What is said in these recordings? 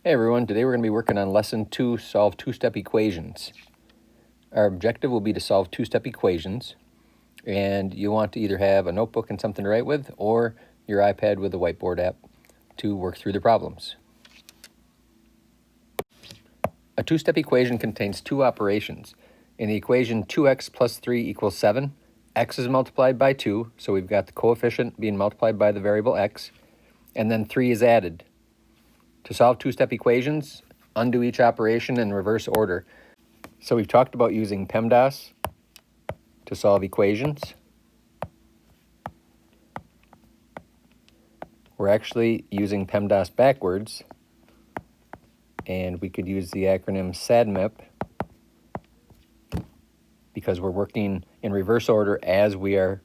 Hey everyone, today we're going to be working on lesson 2, solve two-step equations. Our objective will be to solve two-step equations, and you want to either have a notebook and something to write with or your iPad with a whiteboard app to work through the problems. A two-step equation contains two operations. In the equation 2x plus 3 equals 7, x is multiplied by 2, so we've got the coefficient being multiplied by the variable x, and then 3 is added. To solve two-step equations, undo each operation in reverse order. So we've talked about using PEMDAS to solve equations. We're actually using PEMDAS backwards, and we could use the acronym SADMIP because we're working in reverse order as we are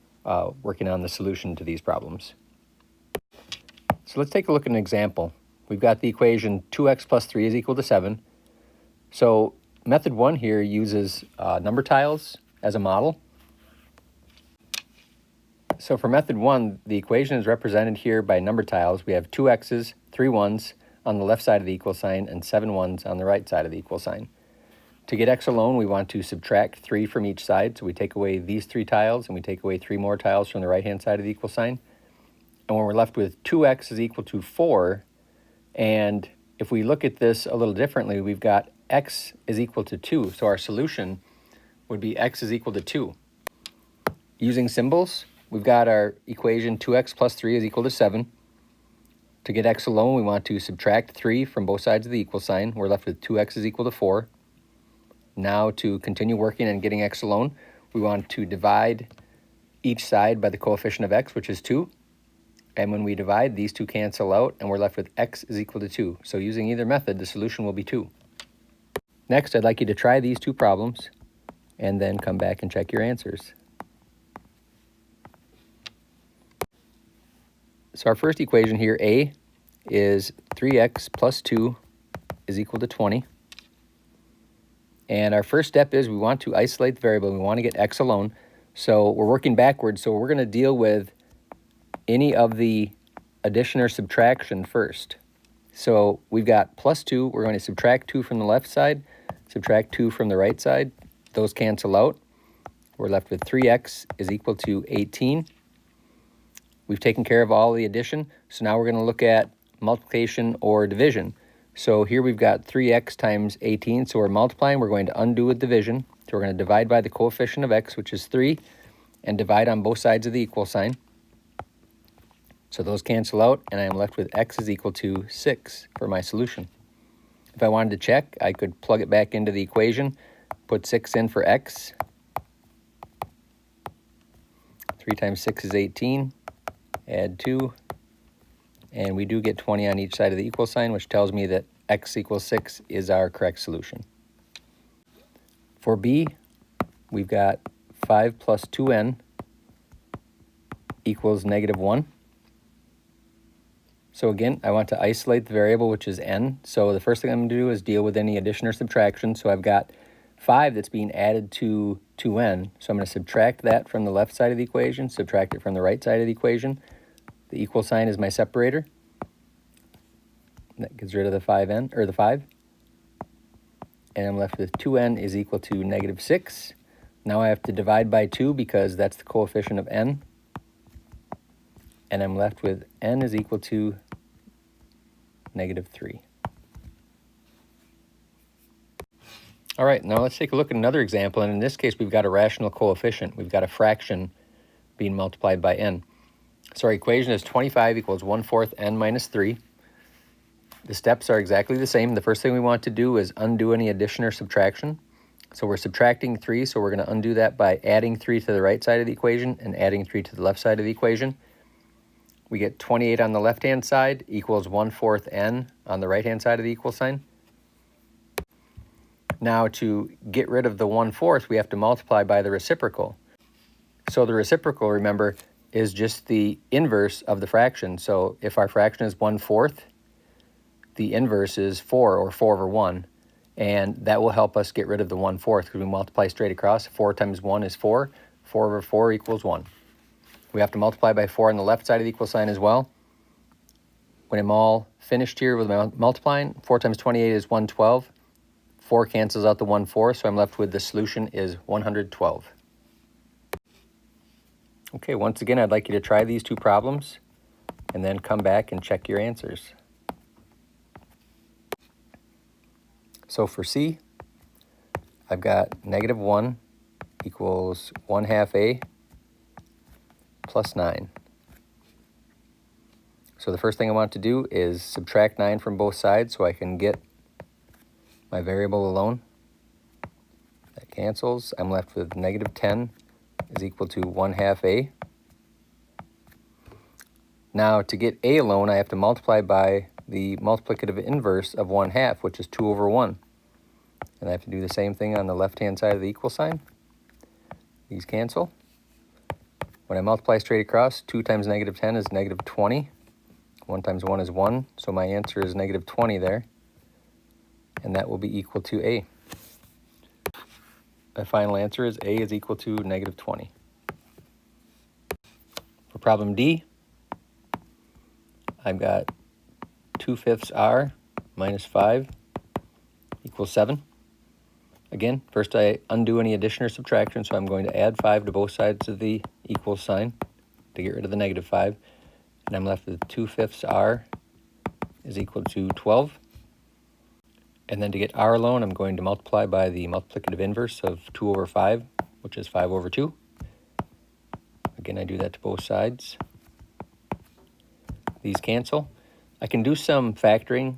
working on the solution to these problems. So let's take a look at an example. We've got the equation 2x plus 3 is equal to 7. So method 1 here uses number tiles as a model. So for method 1, the equation is represented here by number tiles. We have 2 x's, 3 1's on the left side of the equal sign, and 7 1's on the right side of the equal sign. To get x alone, we want to subtract 3 from each side. So we take away these 3 tiles, and we take away 3 more tiles from the right-hand side of the equal sign. And when we're left with 2x is equal to 4, and if we look at this a little differently, we've got x is equal to 2. So our solution would be x is equal to 2. Using symbols, we've got our equation 2x plus 3 is equal to 7. To get x alone, we want to subtract 3 from both sides of the equal sign. We're left with 2x is equal to 4. Now to continue working and getting x alone, we want to divide each side by the coefficient of x, which is 2. And when we divide, these two cancel out, and we're left with x is equal to 2. So using either method, the solution will be 2. Next, I'd like you to try these two problems, and then come back and check your answers. So our first equation here, A, is 3x plus 2 is equal to 20. And our first step is we want to isolate the variable. We want to get x alone. So we're working backwards, so we're going to deal with any of the addition or subtraction first. So we've got plus 2. We're going to subtract 2 from the left side, subtract 2 from the right side. Those cancel out. We're left with 3x is equal to 18. We've taken care of all the addition, so now we're going to look at multiplication or division. So here we've got 3x times 18, so we're multiplying. We're going to undo a division. So we're going to divide by the coefficient of x, which is 3, and divide on both sides of the equal sign. So those cancel out, and I am left with x is equal to 6 for my solution. If I wanted to check, I could plug it back into the equation, put 6 in for x. 3 times 6 is 18, add 2, and we do get 20 on each side of the equal sign, which tells me that x equals 6 is our correct solution. For B, we've got 5 plus 2n equals negative 1. So again, I want to isolate the variable, which is n. So the first thing I'm going to do is deal with any addition or subtraction. So I've got 5 that's being added to 2n. So I'm going to subtract that from the left side of the equation, subtract it from the right side of the equation. The equal sign is my separator. That gets rid of the 5n, or the 5. And I'm left with 2n is equal to negative 6. Now I have to divide by 2 because that's the coefficient of n. And I'm left with n is equal to negative 3. All right, now let's take a look at another example. And in this case, we've got a rational coefficient. We've got a fraction being multiplied by n. So our equation is 25 equals 1/4 n minus 3. The steps are exactly the same. The first thing we want to do is undo any addition or subtraction. So we're subtracting 3, so we're going to undo that by adding 3 to the right side of the equation and adding 3 to the left side of the equation. We get 28 on the left-hand side equals 1/4 n on the right-hand side of the equal sign. Now to get rid of the 1/4, we have to multiply by the reciprocal. So the reciprocal, remember, is just the inverse of the fraction. So if our fraction is 1/4, the inverse is 4, or 4 over 1. And that will help us get rid of the 1/4 because we multiply straight across. 4 times 1 is 4. 4 over 4 equals 1. We have to multiply by 4 on the left side of the equal sign as well. When I'm all finished here with my multiplying, 4 times 28 is 112. 4 cancels out the 1 4, so I'm left with the solution is 112. Okay, once again, I'd like you to try these two problems and then come back and check your answers. So for C, I've got negative 1 equals 1/2 A plus 9. So the first thing I want to do is subtract 9 from both sides so I can get my variable alone. That cancels. I'm left with negative 10 is equal to 1/2 A. Now to get A alone, I have to multiply by the multiplicative inverse of 1/2, which is 2 over 1. And I have to do the same thing on the left-hand side of the equal sign. These cancel. When I multiply straight across, 2 times negative 10 is negative 20. 1 times 1 is 1, so my answer is negative 20 there. And that will be equal to A. My final answer is A is equal to negative 20. For problem D, I've got 2/5 R minus 5 equals 7. Again, first I undo any addition or subtraction, so I'm going to add 5 to both sides of the equal sign to get rid of the negative 5. And I'm left with 2/5 R is equal to 12. And then to get R alone, I'm going to multiply by the multiplicative inverse of 2 over 5, which is 5 over 2. Again, I do that to both sides. These cancel. I can do some factoring.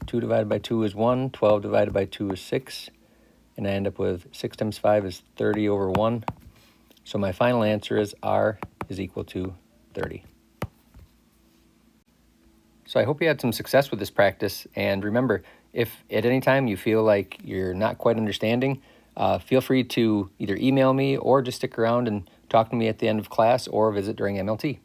2 divided by 2 is 1, 12 divided by 2 is 6, and I end up with 6 times 5 is 30 over 1. So my final answer is R is equal to 30. So I hope you had some success with this practice, and remember, if at any time you feel like you're not quite understanding, feel free to either email me or just stick around and talk to me at the end of class or visit during MLT.